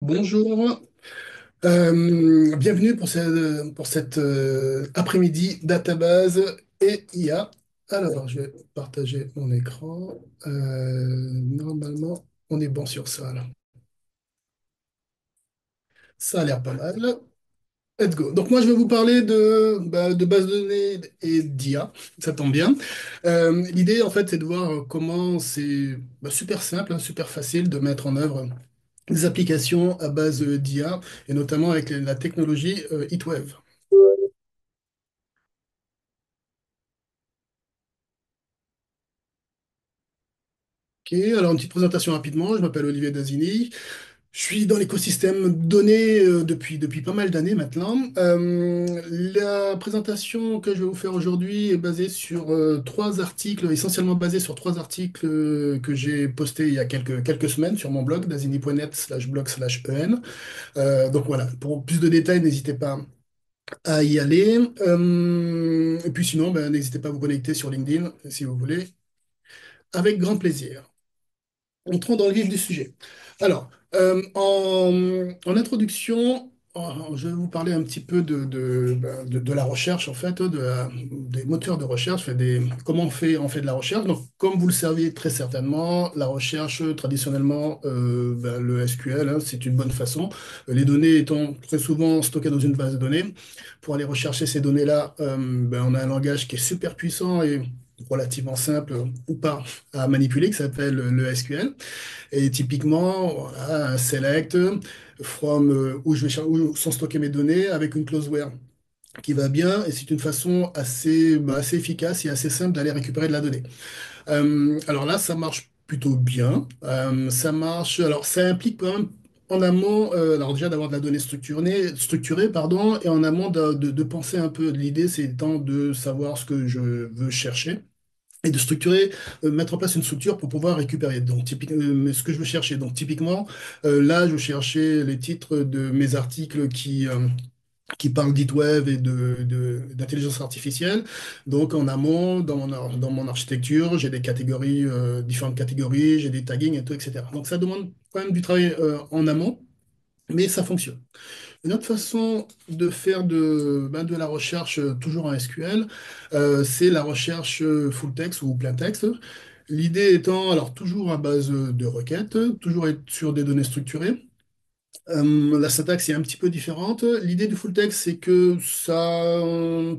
Bonjour. Bienvenue pour cette après-midi database et IA. Alors, je vais partager mon écran. Normalement, on est bon sur ça, là. Ça a l'air pas mal. Let's go. Donc moi, je vais vous parler de base de données et d'IA. Ça tombe bien. L'idée, en fait, c'est de voir comment c'est super simple, hein, super facile de mettre en œuvre des applications à base d'IA, et notamment avec la technologie HeatWave. Ok, alors une petite présentation rapidement. Je m'appelle Olivier Dasini. Je suis dans l'écosystème données depuis pas mal d'années maintenant. La présentation que je vais vous faire aujourd'hui est basée sur trois articles, essentiellement basée sur trois articles que j'ai postés il y a quelques semaines sur mon blog, dasini.net/blog/en. Donc voilà, pour plus de détails, n'hésitez pas à y aller. Et puis sinon, ben, n'hésitez pas à vous connecter sur LinkedIn si vous voulez, avec grand plaisir. Entrons dans le vif du sujet. Alors, en introduction, je vais vous parler un petit peu de la recherche, en fait, des moteurs de recherche, comment on fait de la recherche. Donc, comme vous le savez très certainement, la recherche, traditionnellement, le SQL, hein, c'est une bonne façon. Les données étant très souvent stockées dans une base de données, pour aller rechercher ces données-là, on a un langage qui est super puissant et relativement simple ou pas à manipuler, qui s'appelle le SQL. Et typiquement, voilà, un select from où sont stockées mes données avec une closeware qui va bien. Et c'est une façon assez efficace et assez simple d'aller récupérer de la donnée. Alors là, ça marche plutôt bien. Ça marche. Alors, ça implique quand même en amont, alors déjà d'avoir de la donnée structurée, pardon, et en amont de penser un peu. L'idée, c'est étant de savoir ce que je veux chercher et de structurer, mettre en place une structure pour pouvoir récupérer. Donc, ce que je veux chercher. Donc, typiquement, là, je cherchais les titres de mes articles qui parlent d'HeatWave et d'intelligence artificielle. Donc, en amont, dans mon architecture, j'ai des catégories, différentes catégories, j'ai des taggings et tout, etc. Donc, ça demande quand même du travail, en amont, mais ça fonctionne. Une autre façon de faire de la recherche toujours en SQL, c'est la recherche full text ou plein texte. L'idée étant, alors toujours à base de requêtes, toujours être sur des données structurées. La syntaxe est un petit peu différente. L'idée du full text, c'est que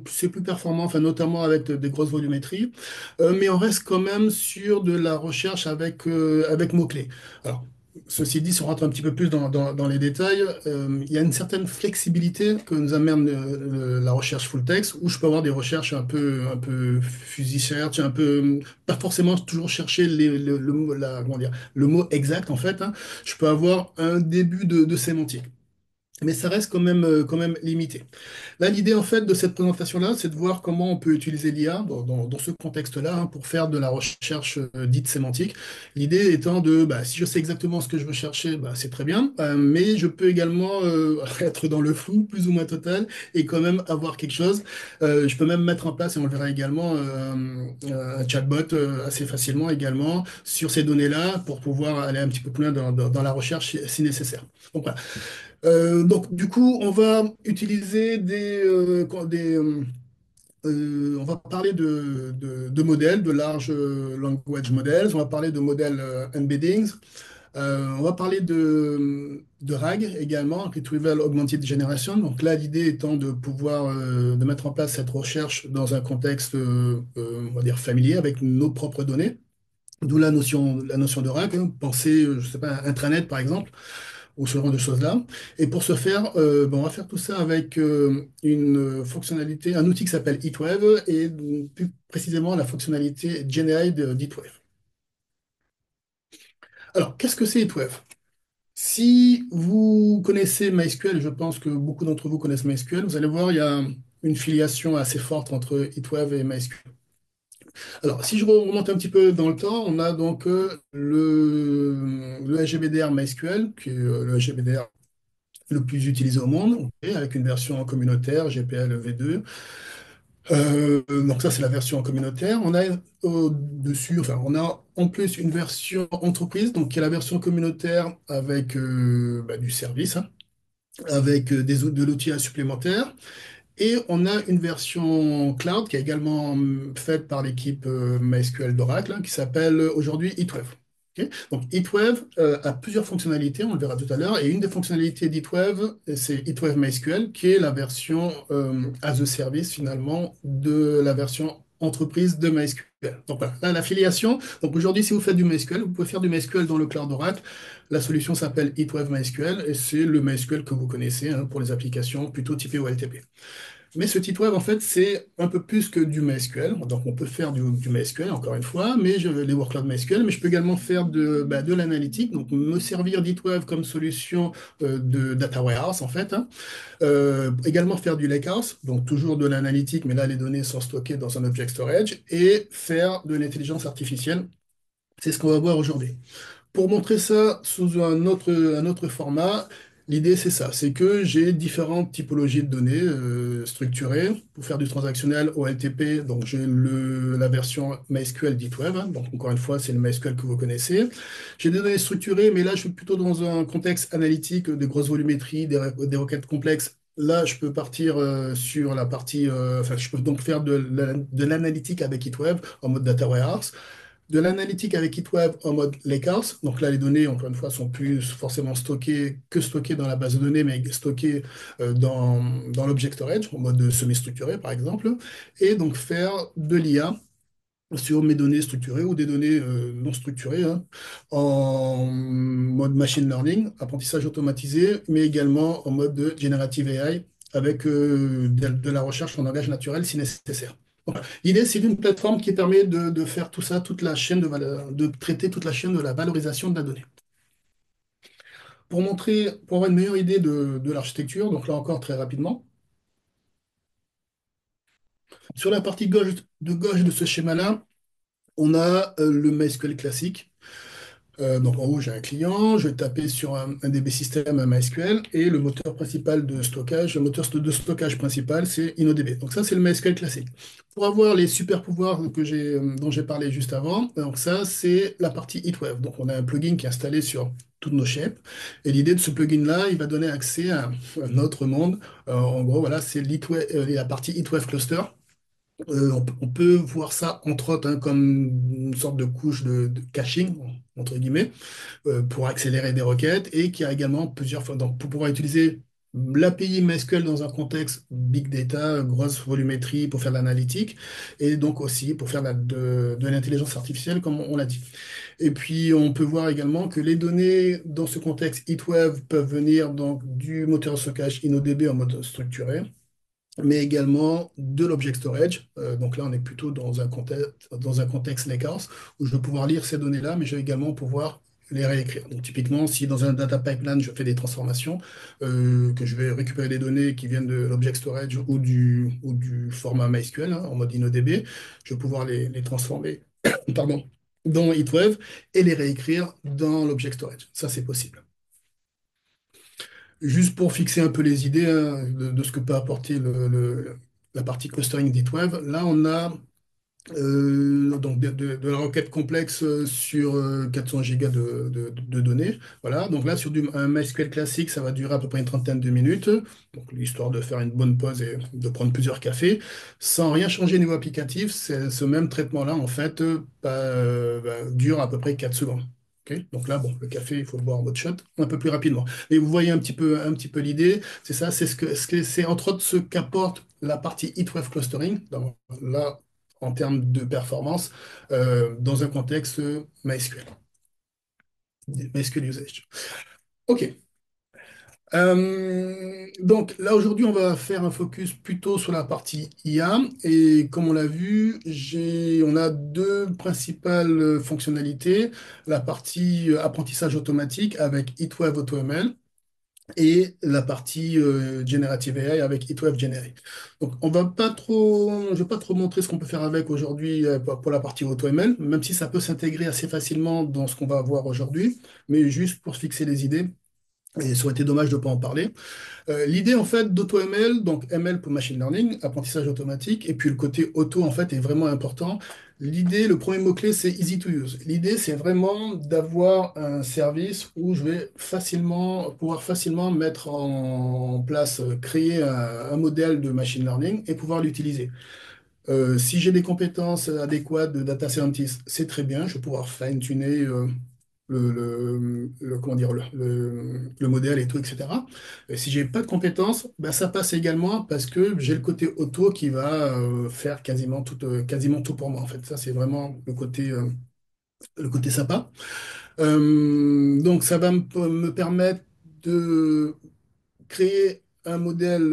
c'est plus performant, enfin, notamment avec des grosses volumétries. Mais on reste quand même sur de la recherche avec mots-clés. Alors, ceci dit, si on rentre un petit peu plus dans les détails, il y a une certaine flexibilité que nous amène la recherche full text, où je peux avoir des recherches un peu fuzzy search, pas forcément toujours chercher le mot, comment dire, le mot exact en fait, hein. Je peux avoir un début de sémantique. Mais ça reste quand même limité. Là, l'idée en fait de cette présentation-là, c'est de voir comment on peut utiliser l'IA dans ce contexte-là, hein, pour faire de la recherche dite sémantique. L'idée étant si je sais exactement ce que je veux chercher, c'est très bien, mais je peux également être dans le flou, plus ou moins total, et quand même avoir quelque chose. Je peux même mettre en place, et on le verra également, un chatbot assez facilement également sur ces données-là pour pouvoir aller un petit peu plus loin dans la recherche si nécessaire. Donc voilà. Donc, du coup, on va utiliser on va parler de modèles, de large language models, on va parler de modèles embeddings, on va parler de RAG également, Retrieval Augmented Generation. Donc là, l'idée étant de pouvoir de mettre en place cette recherche dans un contexte, on va dire, familier avec nos propres données. D'où la notion de RAG, hein. Pensez, je sais pas, un intranet par exemple ou ce genre de choses-là. Et pour ce faire, on va faire tout ça avec une fonctionnalité, un outil qui s'appelle HeatWave et plus précisément la fonctionnalité Generate d'HeatWave. Alors, qu'est-ce que c'est HeatWave? Si vous connaissez MySQL, je pense que beaucoup d'entre vous connaissent MySQL, vous allez voir, il y a une filiation assez forte entre HeatWave et MySQL. Alors, si je remonte un petit peu dans le temps, on a donc le SGBDR MySQL, qui est le SGBDR le plus utilisé au monde, ok, avec une version communautaire, GPL v2. Donc ça, c'est la version communautaire. On a au-dessus, enfin, on a en plus une version entreprise, donc qui est la version communautaire avec du service, hein, avec de l'outil supplémentaire. Et on a une version cloud qui est également faite par l'équipe MySQL d'Oracle, hein, qui s'appelle aujourd'hui HeatWave. Ok. Donc HeatWave a plusieurs fonctionnalités, on le verra tout à l'heure, et une des fonctionnalités d'HeatWave, c'est HeatWave MySQL, qui est la version as a service finalement de la version entreprise de MySQL. Donc voilà, là, l'affiliation. Donc aujourd'hui, si vous faites du MySQL, vous pouvez faire du MySQL dans le cloud d'Oracle. La solution s'appelle HeatWave MySQL et c'est le MySQL que vous connaissez hein, pour les applications plutôt typées OLTP. Mais ce site web, en fait, c'est un peu plus que du MySQL. Donc, on peut faire du MySQL, encore une fois, mais les workloads MySQL, mais je peux également faire de l'analytique, donc me servir d'HeatWave comme solution de data warehouse, en fait. Hein. Également faire du lakehouse, donc toujours de l'analytique, mais là, les données sont stockées dans un object storage, et faire de l'intelligence artificielle. C'est ce qu'on va voir aujourd'hui. Pour montrer ça sous un autre format, l'idée c'est ça, c'est que j'ai différentes typologies de données structurées. Pour faire du transactionnel OLTP, donc j'ai la version MySQL d'HeatWave, hein, donc encore une fois c'est le MySQL que vous connaissez. J'ai des données structurées, mais là je suis plutôt dans un contexte analytique, des grosses volumétries, des requêtes complexes. Là, je peux partir sur la partie, enfin, je peux donc faire de l'analytique avec HeatWave en mode data warehouse de l'analytique avec HeatWave en mode lakehouse. Donc là, les données, encore une fois, sont plus forcément stockées dans la base de données, mais stockées dans l'object storage, en mode semi-structuré, par exemple. Et donc faire de l'IA sur mes données structurées ou des données non structurées hein, en mode machine learning, apprentissage automatisé, mais également en mode de generative AI avec de la recherche en langage naturel si nécessaire. L'idée, c'est une plateforme qui permet de faire tout ça, toute la chaîne de valeur, de traiter toute la chaîne de la valorisation de la donnée. Pour avoir une meilleure idée de l'architecture, donc là encore très rapidement, sur la partie gauche de ce schéma-là, on a le MySQL classique. Donc en haut, j'ai un client, je vais taper sur un DB système, un MySQL, et le moteur principal de stockage, le moteur de stockage principal, c'est InnoDB. Donc ça, c'est le MySQL classique. Pour avoir les super pouvoirs dont j'ai parlé juste avant, donc ça, c'est la partie HeatWave. Donc on a un plugin qui est installé sur toutes nos shapes, et l'idée de ce plugin-là, il va donner accès à un autre monde. En gros, voilà, c'est la partie HeatWave Cluster. On peut voir ça, entre autres, hein, comme une sorte de couche de caching, entre guillemets pour accélérer des requêtes et qui a également plusieurs fois, donc pour pouvoir utiliser l'API MySQL dans un contexte big data, grosse volumétrie pour faire de l'analytique et donc aussi pour faire de l'intelligence artificielle comme on l'a dit. Et puis on peut voir également que les données dans ce contexte HeatWave peuvent venir donc du moteur de stockage InnoDB en mode structuré mais également de l'object storage. Donc là, on est plutôt dans un contexte lakehouse où je vais pouvoir lire ces données-là, mais je vais également pouvoir les réécrire. Donc typiquement, si dans un data pipeline, je fais des transformations, que je vais récupérer des données qui viennent de l'object storage ou du format MySQL hein, en mode InnoDB, je vais pouvoir les transformer pardon, dans HeatWave et les réécrire dans l'object storage. Ça, c'est possible. Juste pour fixer un peu les idées hein, de ce que peut apporter la partie clustering d'HeatWave, là on a donc de la requête complexe sur 400 gigas de données. Voilà, donc là sur un MySQL classique, ça va durer à peu près une trentaine de minutes, donc l'histoire de faire une bonne pause et de prendre plusieurs cafés, sans rien changer niveau applicatif. Ce même traitement-là, en fait, dure à peu près 4 secondes. Ok. Donc là, bon, le café, il faut le boire en mode shot un peu plus rapidement. Et vous voyez un petit peu l'idée, c'est ça, c'est entre autres ce qu'apporte la partie HeatWave Clustering. Donc, là, en termes de performance dans un contexte MySQL usage. OK. Donc là aujourd'hui on va faire un focus plutôt sur la partie IA et comme on l'a vu on a deux principales fonctionnalités la partie apprentissage automatique avec HeatWave AutoML et la partie Generative AI avec HeatWave Generate. Donc, je vais pas trop montrer ce qu'on peut faire avec aujourd'hui pour la partie AutoML, même si ça peut s'intégrer assez facilement dans ce qu'on va voir aujourd'hui, mais juste pour fixer les idées. Et ça aurait été dommage de ne pas en parler. L'idée en fait d'AutoML, donc ML pour machine learning, apprentissage automatique, et puis le côté auto en fait est vraiment important. L'idée, le premier mot-clé, c'est easy to use. L'idée, c'est vraiment d'avoir un service où je vais pouvoir facilement mettre en place, créer un modèle de machine learning et pouvoir l'utiliser. Si j'ai des compétences adéquates de data scientist, c'est très bien. Je vais pouvoir fine-tuner comment dire, le modèle et tout, etc. Et si j'ai pas de compétences, ben, ça passe également parce que j'ai le côté auto qui va faire quasiment tout pour moi. En fait, ça, c'est vraiment le côté sympa. Donc, ça va me permettre de créer un modèle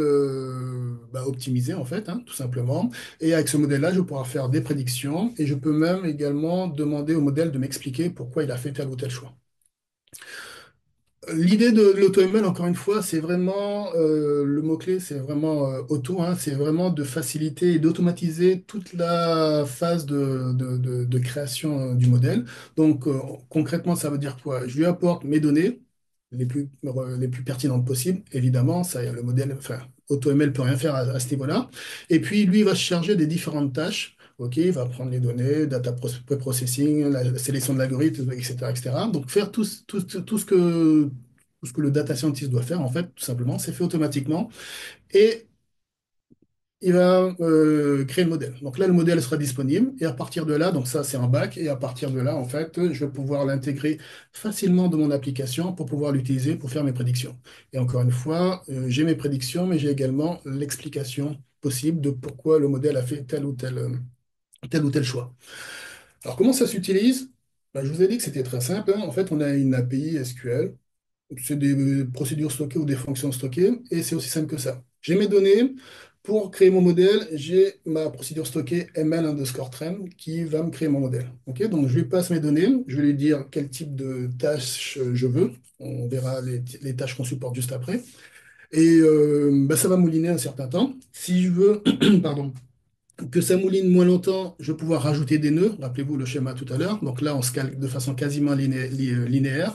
optimisé en fait, hein, tout simplement. Et avec ce modèle-là, je vais pouvoir faire des prédictions et je peux même également demander au modèle de m'expliquer pourquoi il a fait tel ou tel choix. L'idée de l'auto-ML, encore une fois, c'est vraiment, le mot-clé, c'est vraiment auto, hein, c'est vraiment de faciliter et d'automatiser toute la phase de création du modèle. Donc, concrètement, ça veut dire quoi? Je lui apporte mes données les plus pertinentes possibles, évidemment, ça, le modèle, enfin, AutoML peut rien faire à ce niveau-là. Et puis, lui, il va se charger des différentes tâches. OK, il va prendre les données, pre-processing, la sélection de l'algorithme, etc., etc. Donc, faire tout ce que le data scientist doit faire, en fait, tout simplement, c'est fait automatiquement. Et il va créer le modèle. Donc là, le modèle sera disponible. Et à partir de là, donc ça, c'est un bac. Et à partir de là, en fait, je vais pouvoir l'intégrer facilement dans mon application pour pouvoir l'utiliser pour faire mes prédictions. Et encore une fois, j'ai mes prédictions, mais j'ai également l'explication possible de pourquoi le modèle a fait tel ou tel choix. Alors, comment ça s'utilise? Ben, je vous ai dit que c'était très simple, hein. En fait, on a une API SQL. C'est des procédures stockées ou des fonctions stockées, et c'est aussi simple que ça. J'ai mes données. Pour créer mon modèle, j'ai ma procédure stockée ML underscore trend qui va me créer mon modèle. Ok, donc je lui passe mes données, je vais lui dire quel type de tâche je veux. On verra les tâches qu'on supporte juste après. Et bah, ça va mouliner un certain temps. Si je veux, pardon, que ça mouline moins longtemps, je vais pouvoir rajouter des nœuds. Rappelez-vous le schéma tout à l'heure. Donc là, on se calque de façon quasiment linéaire.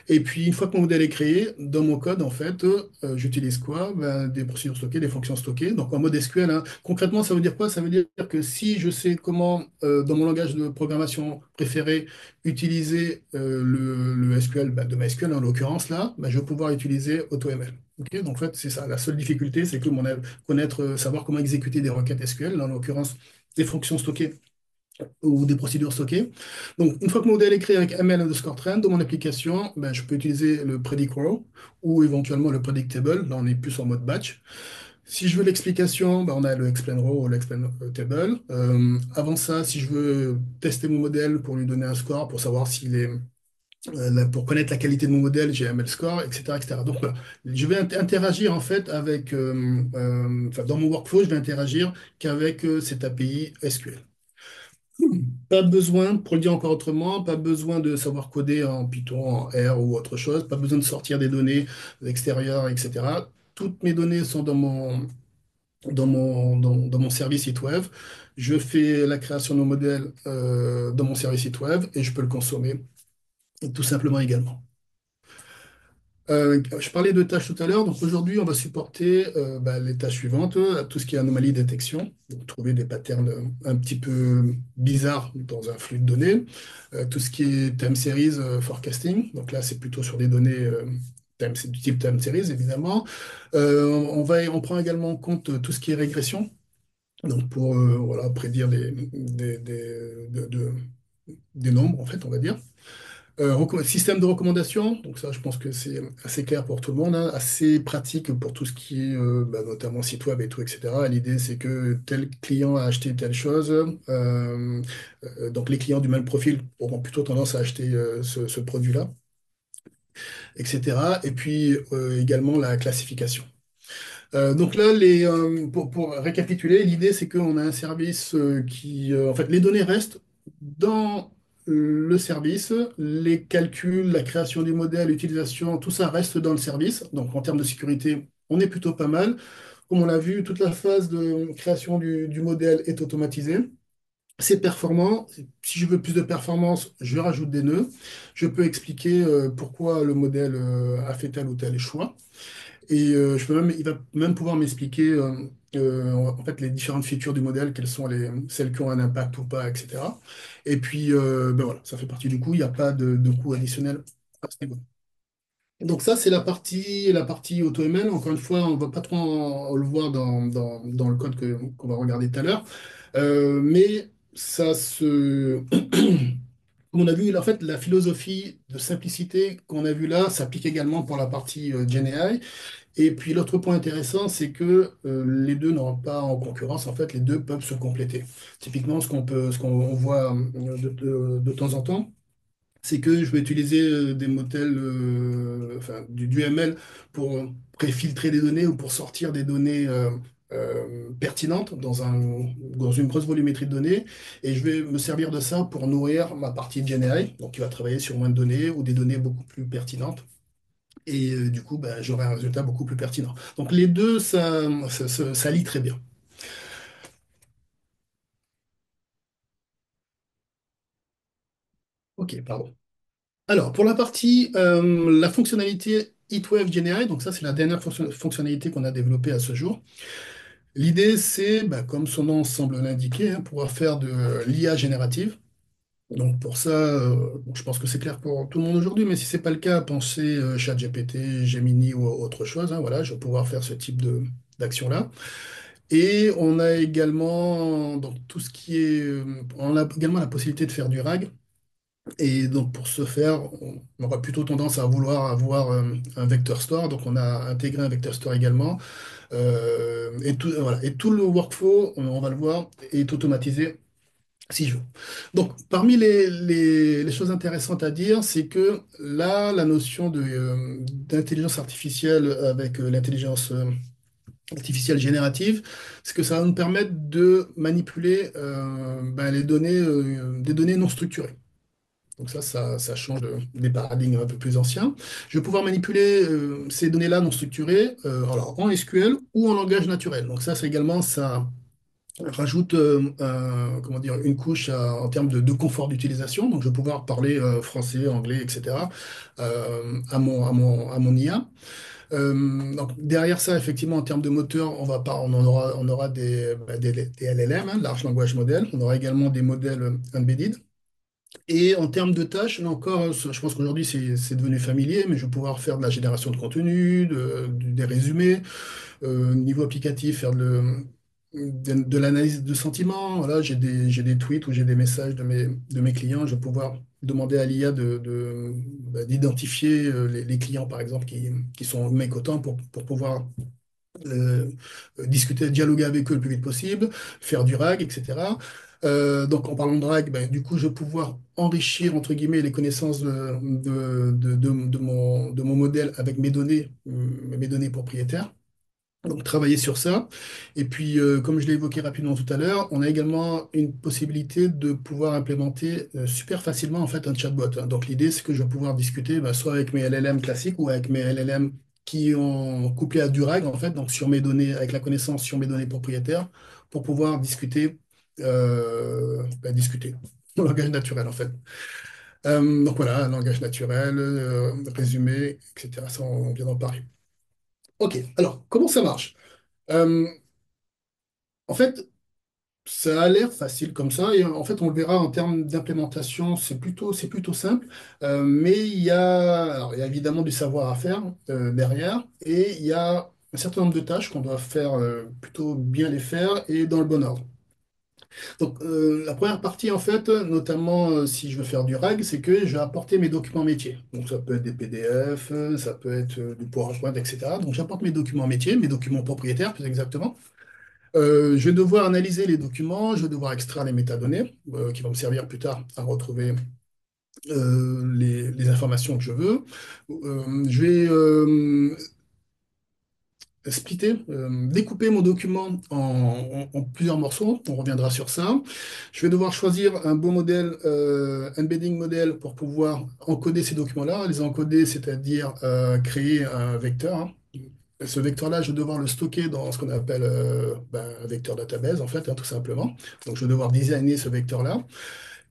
Et puis, une fois que mon modèle est créé, dans mon code, en fait, j'utilise quoi? Ben, des procédures stockées, des fonctions stockées. Donc, en mode SQL, hein. Concrètement, ça veut dire quoi? Ça veut dire que si je sais comment, dans mon langage de programmation préféré, utiliser le SQL, ben, de MySQL en l'occurrence, là, ben, je vais pouvoir utiliser AutoML. Ok, donc, en fait, c'est ça. La seule difficulté, c'est que connaître, savoir comment exécuter des requêtes SQL, là, en l'occurrence, des fonctions stockées ou des procédures stockées. Donc, une fois que mon modèle est créé avec ML underscore trend, dans mon application, ben, je peux utiliser le predict row ou éventuellement le predict table. Là, on est plus en mode batch. Si je veux l'explication, ben, on a le explain row ou l'explain table. Avant ça, si je veux tester mon modèle pour lui donner un score, pour savoir s'il est, pour connaître la qualité de mon modèle, j'ai ML score, etc., etc. Donc, voilà. Je vais interagir en fait avec, enfin, dans mon workflow, je vais interagir qu'avec cette API SQL. Pas besoin, pour le dire encore autrement, pas besoin de savoir coder en Python, en R ou autre chose, pas besoin de sortir des données extérieures, etc. Toutes mes données sont dans mon service site web. Je fais la création de mon modèle dans mon service site web et je peux le consommer tout simplement également. Je parlais de tâches tout à l'heure, donc aujourd'hui on va supporter bah, les tâches suivantes, tout ce qui est anomalie détection, donc trouver des patterns un petit peu bizarres dans un flux de données, tout ce qui est time series forecasting, donc là c'est plutôt sur des données c'est du type time series évidemment. On prend également en compte tout ce qui est régression, donc pour voilà, prédire des nombres en fait on va dire. Système de recommandation, donc ça, je pense que c'est assez clair pour tout le monde, hein, assez pratique pour tout ce qui est bah, notamment site web et tout, etc. L'idée, c'est que tel client a acheté telle chose, donc les clients du même profil auront plutôt tendance à acheter ce produit-là, etc. Et puis également la classification. Donc là, pour récapituler, l'idée c'est qu'on a un service en fait, les données restent dans le service, les calculs, la création du modèle, l'utilisation, tout ça reste dans le service. Donc en termes de sécurité, on est plutôt pas mal. Comme on l'a vu, toute la phase de création du modèle est automatisée. C'est performant. Si je veux plus de performance, je rajoute des nœuds. Je peux expliquer pourquoi le modèle a fait tel ou tel choix. Et il va même pouvoir m'expliquer en fait les différentes features du modèle, quelles sont celles qui ont un impact ou pas, etc. Et puis ben voilà, ça fait partie du coût. Il n'y a pas de coût additionnel à ce niveau. Donc ça, c'est la partie AutoML. Encore une fois, on ne va pas trop le voir dans le code qu'on va regarder tout à l'heure. Mais ça se... Comme on a vu, en fait, la philosophie de simplicité qu'on a vue là s'applique également pour la partie GenAI. Et puis l'autre point intéressant, c'est que les deux ne rentrent pas en concurrence. En fait, les deux peuvent se compléter. Typiquement, ce qu'on voit de temps en temps, c'est que je vais utiliser des modèles, enfin, du ML pour préfiltrer des données ou pour sortir des données pertinentes dans une grosse volumétrie de données. Et je vais me servir de ça pour nourrir ma partie GenAI, donc qui va travailler sur moins de données ou des données beaucoup plus pertinentes. Et du coup, bah, j'aurai un résultat beaucoup plus pertinent. Donc les deux, ça lie très bien. Ok, pardon. Alors, pour la partie, la fonctionnalité HeatWave GenAI, donc ça, c'est la dernière fonctionnalité qu'on a développée à ce jour. L'idée, c'est, bah, comme son nom semble l'indiquer, hein, pouvoir faire de l'IA générative. Donc pour ça, bon, je pense que c'est clair pour tout le monde aujourd'hui, mais si c'est pas le cas, pensez ChatGPT, Gemini ou autre chose, hein, voilà, je vais pouvoir faire ce type d'action-là. Et on a également donc tout ce qui est, on a également la possibilité de faire du RAG. Et donc pour ce faire, on aura plutôt tendance à vouloir avoir un vector store. Donc on a intégré un vector store également. Et tout, voilà. Et tout le workflow, on va le voir, est automatisé si je veux. Donc parmi les choses intéressantes à dire, c'est que là, la notion d'intelligence artificielle avec l'intelligence artificielle générative, c'est que ça va nous permettre de manipuler ben, des données non structurées. Donc ça change des paradigmes un peu plus anciens. Je vais pouvoir manipuler ces données-là non structurées alors en SQL ou en langage naturel. Donc ça, c'est également, ça rajoute comment dire, une couche en termes de confort d'utilisation. Donc je vais pouvoir parler français, anglais, etc. À mon IA. Donc derrière ça, effectivement, en termes de moteur, on aura des LLM, hein, Large Language Model. On aura également des modèles embedded. Et en termes de tâches, là encore, je pense qu'aujourd'hui c'est devenu familier, mais je vais pouvoir faire de la génération de contenu, des résumés, niveau applicatif, faire de l'analyse de sentiments. Voilà, j'ai des tweets ou j'ai des messages de mes clients. Je vais pouvoir demander à l'IA d'identifier les clients, par exemple, qui sont mécontents pour pouvoir euh, discuter, dialoguer avec eux le plus vite possible, faire du RAG, etc. Donc, en parlant de RAG, ben, du coup, je vais pouvoir enrichir, entre guillemets, les connaissances de mon modèle avec mes données propriétaires. Donc, travailler sur ça. Et puis, comme je l'ai évoqué rapidement tout à l'heure, on a également une possibilité de pouvoir implémenter super facilement en fait un chatbot, hein. Donc, l'idée, c'est que je vais pouvoir discuter bah, soit avec mes LLM classiques ou avec mes LLM qui ont couplé à du RAG, en fait, donc sur mes données, avec la connaissance sur mes données propriétaires, pour pouvoir discuter en langage naturel, en fait. Donc, voilà, un langage naturel, résumé, etc. Ça, on vient d'en parler. OK, alors, comment ça marche? Euh, En fait, ça a l'air facile comme ça, et en fait, on le verra en termes d'implémentation, c'est plutôt simple. Mais il y a évidemment du savoir à faire derrière, et il y a un certain nombre de tâches qu'on doit faire plutôt bien les faire et dans le bon ordre. Donc, la première partie, en fait, notamment si je veux faire du RAG, c'est que je vais apporter mes documents métiers. Donc, ça peut être des PDF, ça peut être du PowerPoint, etc. Donc, j'apporte mes documents métiers, mes documents propriétaires, plus exactement. Je vais devoir analyser les documents, je vais devoir extraire les métadonnées qui vont me servir plus tard à retrouver les informations que je veux. Je vais splitter, découper mon document en plusieurs morceaux. On reviendra sur ça. Je vais devoir choisir un bon modèle, embedding model, pour pouvoir encoder ces documents-là. Les encoder, c'est-à-dire créer un vecteur, hein. Ce vecteur-là, je vais devoir le stocker dans ce qu'on appelle un vecteur database, en fait, hein, tout simplement. Donc, je vais devoir designer ce vecteur-là.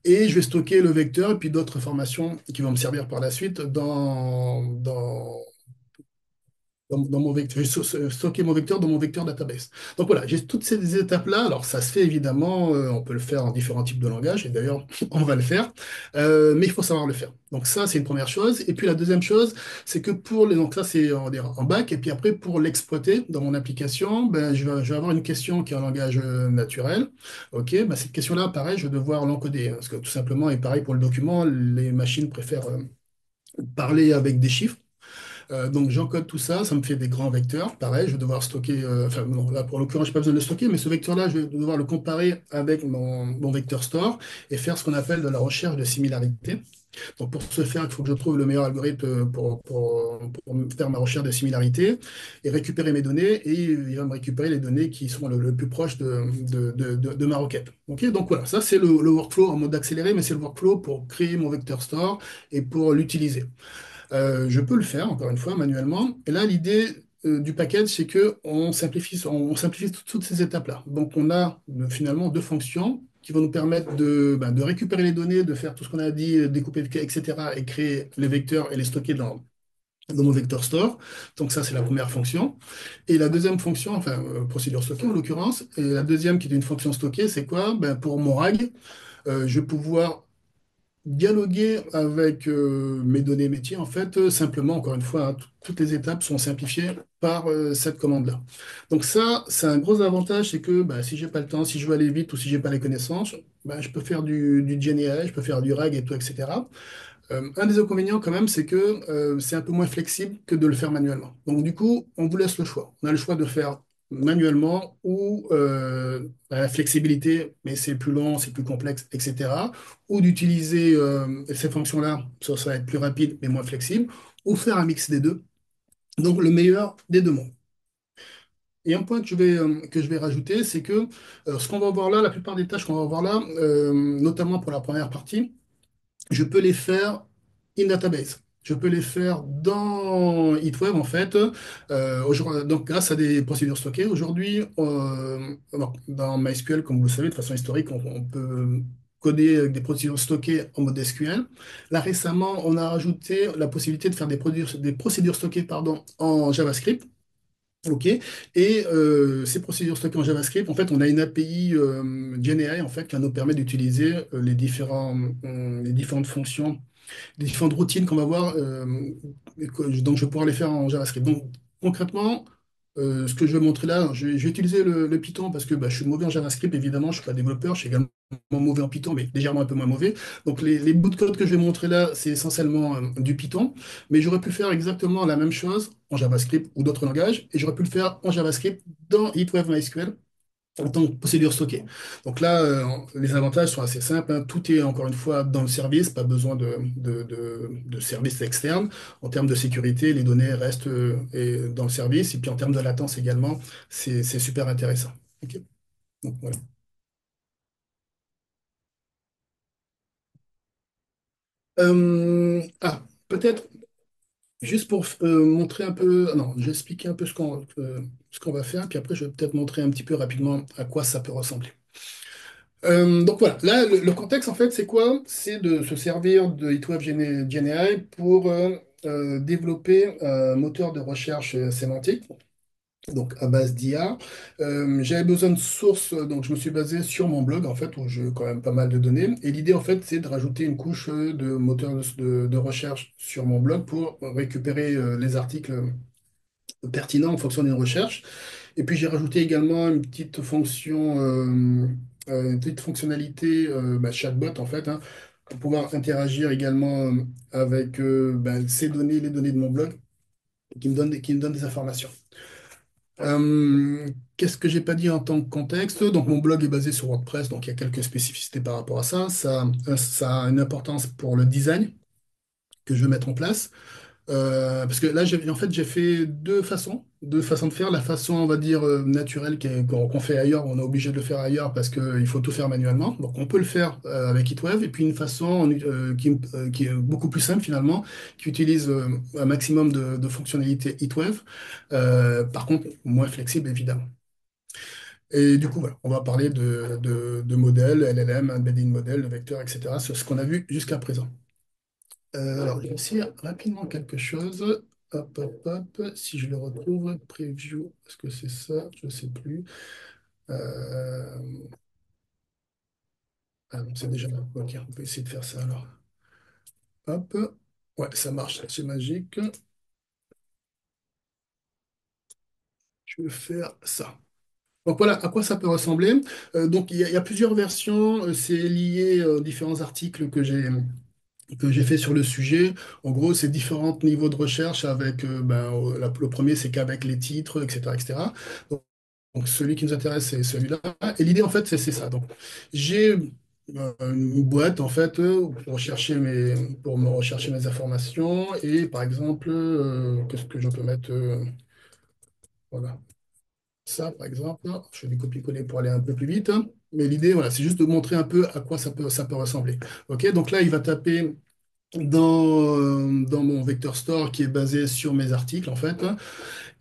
Et je vais stocker le vecteur et puis d'autres informations qui vont me servir par la suite dans mon vecteur. Je vais stocker mon vecteur dans mon vecteur database. Donc voilà, j'ai toutes ces étapes-là. Alors ça se fait évidemment, on peut le faire en différents types de langages, et d'ailleurs on va le faire. Mais il faut savoir le faire. Donc ça, c'est une première chose. Et puis la deuxième chose, c'est que donc ça c'est on va dire, en bac, et puis après pour l'exploiter dans mon application, ben, je vais avoir une question qui est en langage naturel. Ok, ben, cette question-là, pareil, je vais devoir l'encoder, hein, parce que tout simplement, et pareil pour le document, les machines préfèrent parler avec des chiffres. Donc j'encode tout ça, ça me fait des grands vecteurs. Pareil, je vais devoir stocker, enfin non, là pour l'occurrence, je n'ai pas besoin de le stocker, mais ce vecteur-là, je vais devoir le comparer avec mon vecteur store et faire ce qu'on appelle de la recherche de similarité. Donc pour ce faire, il faut que je trouve le meilleur algorithme pour faire ma recherche de similarité et récupérer mes données, et il va me récupérer les données qui sont le plus proches de ma requête. Ok, donc voilà, ça c'est le workflow en mode accéléré, mais c'est le workflow pour créer mon vecteur store et pour l'utiliser. Je peux le faire, encore une fois, manuellement. Et là, l'idée du package, c'est que on simplifie toutes ces étapes-là. Donc, on a finalement deux fonctions qui vont nous permettre de récupérer les données, de faire tout ce qu'on a dit, découper, etc., et créer les vecteurs et les stocker dans mon vector store. Donc, ça, c'est la première fonction. Et la deuxième fonction, enfin, procédure stockée en l'occurrence, et la deuxième qui est une fonction stockée, c'est quoi? Ben, pour mon RAG, je vais pouvoir dialoguer avec mes données métiers, en fait, simplement, encore une fois, hein, toutes les étapes sont simplifiées par cette commande-là. Donc ça, c'est un gros avantage, c'est que bah, si j'ai pas le temps, si je veux aller vite ou si j'ai pas les connaissances, bah, je peux faire du GenAI, je peux faire du RAG et tout, etc. Un des inconvénients quand même, c'est que c'est un peu moins flexible que de le faire manuellement. Donc du coup, on vous laisse le choix. On a le choix de le faire manuellement ou la flexibilité, mais c'est plus long, c'est plus complexe, etc. Ou d'utiliser ces fonctions-là, ça va être plus rapide mais moins flexible, ou faire un mix des deux. Donc le meilleur des deux mondes. Et un point que je vais rajouter, c'est que ce qu'on va voir là, la plupart des tâches qu'on va voir là, notamment pour la première partie, je peux les faire in database. Je peux les faire dans HeatWeb, en fait, donc grâce à des procédures stockées. Aujourd'hui, dans MySQL, comme vous le savez, de façon historique, on peut coder avec des procédures stockées en mode SQL. Là, récemment, on a rajouté la possibilité de faire des procédures stockées, pardon, en JavaScript. OK. Et ces procédures stockées en JavaScript, en fait, on a une API GenAI en fait, qui nous permet d'utiliser les différentes fonctions, les différentes routines qu'on va voir. Donc, je vais pouvoir les faire en JavaScript. Donc, concrètement, ce que je vais montrer là, je vais utiliser le Python parce que bah, je suis mauvais en JavaScript, évidemment. Je ne suis pas développeur, je suis également mauvais en Python, mais légèrement un peu moins mauvais. Donc, les bouts de code que je vais montrer là, c'est essentiellement du Python. Mais j'aurais pu faire exactement la même chose en JavaScript ou d'autres langages. Et j'aurais pu le faire en JavaScript dans HeatWave MySQL en tant que procédure stockée. Donc là, les avantages sont assez simples, hein. Tout est encore une fois dans le service, pas besoin de service externe. En termes de sécurité, les données restent dans le service. Et puis en termes de latence également, c'est super intéressant. Ok. Donc, voilà. Peut-être juste pour montrer un peu, ah non, j'explique un peu ce qu'on va faire, puis après je vais peut-être montrer un petit peu rapidement à quoi ça peut ressembler. Donc voilà, là, le contexte, en fait, c'est quoi? C'est de se servir de HeatWave GenAI pour développer un moteur de recherche sémantique, donc à base d'IA. J'avais besoin de sources, donc je me suis basé sur mon blog, en fait, où j'ai quand même pas mal de données. Et l'idée, en fait, c'est de rajouter une couche de moteur de recherche sur mon blog pour récupérer les articles pertinents en fonction d'une recherche. Et puis j'ai rajouté également une petite fonctionnalité chatbot en fait, hein, pour pouvoir interagir également avec ces données, les données de mon blog, qui me donnent des informations. Qu'est-ce que j'ai pas dit en tant que contexte? Donc mon blog est basé sur WordPress, donc il y a quelques spécificités par rapport à ça. Ça a une importance pour le design que je vais mettre en place. Parce que là, en fait, j'ai fait deux façons de faire. La façon, on va dire, naturelle qu'on fait ailleurs, on est obligé de le faire ailleurs parce qu'il faut tout faire manuellement. Donc, on peut le faire avec HeatWave. Et puis, une façon qui est beaucoup plus simple finalement, qui utilise un maximum de fonctionnalités HeatWave. Par contre, moins flexible, évidemment. Et du coup, voilà, on va parler de modèles, LLM, embedding model, de vecteurs, etc. Sur ce qu'on a vu jusqu'à présent. Alors, je vais essayer rapidement quelque chose. Hop, hop, hop. Si je le retrouve, preview, est-ce que c'est ça? Je ne sais plus. Euh, Ah non, c'est déjà là. Ok, on peut essayer de faire ça alors. Hop. Ouais, ça marche, c'est magique. Je vais faire ça. Donc voilà à quoi ça peut ressembler. Donc il y a plusieurs versions. C'est lié aux différents articles que j'ai fait sur le sujet. En gros, c'est différents niveaux de recherche avec, le premier, c'est qu'avec les titres, etc., etc. Donc, donc, celui qui nous intéresse, c'est celui-là. Et l'idée, en fait, c'est ça. Donc, j'ai une boîte, en fait, pour me rechercher mes informations. Et par exemple, qu'est-ce que je peux mettre? Voilà. Ça, par exemple, je fais du copier-coller pour aller un peu plus vite, hein. Mais l'idée, voilà, c'est juste de montrer un peu à quoi ça peut ressembler. OK? Donc là, il va taper dans mon vector store qui est basé sur mes articles en fait.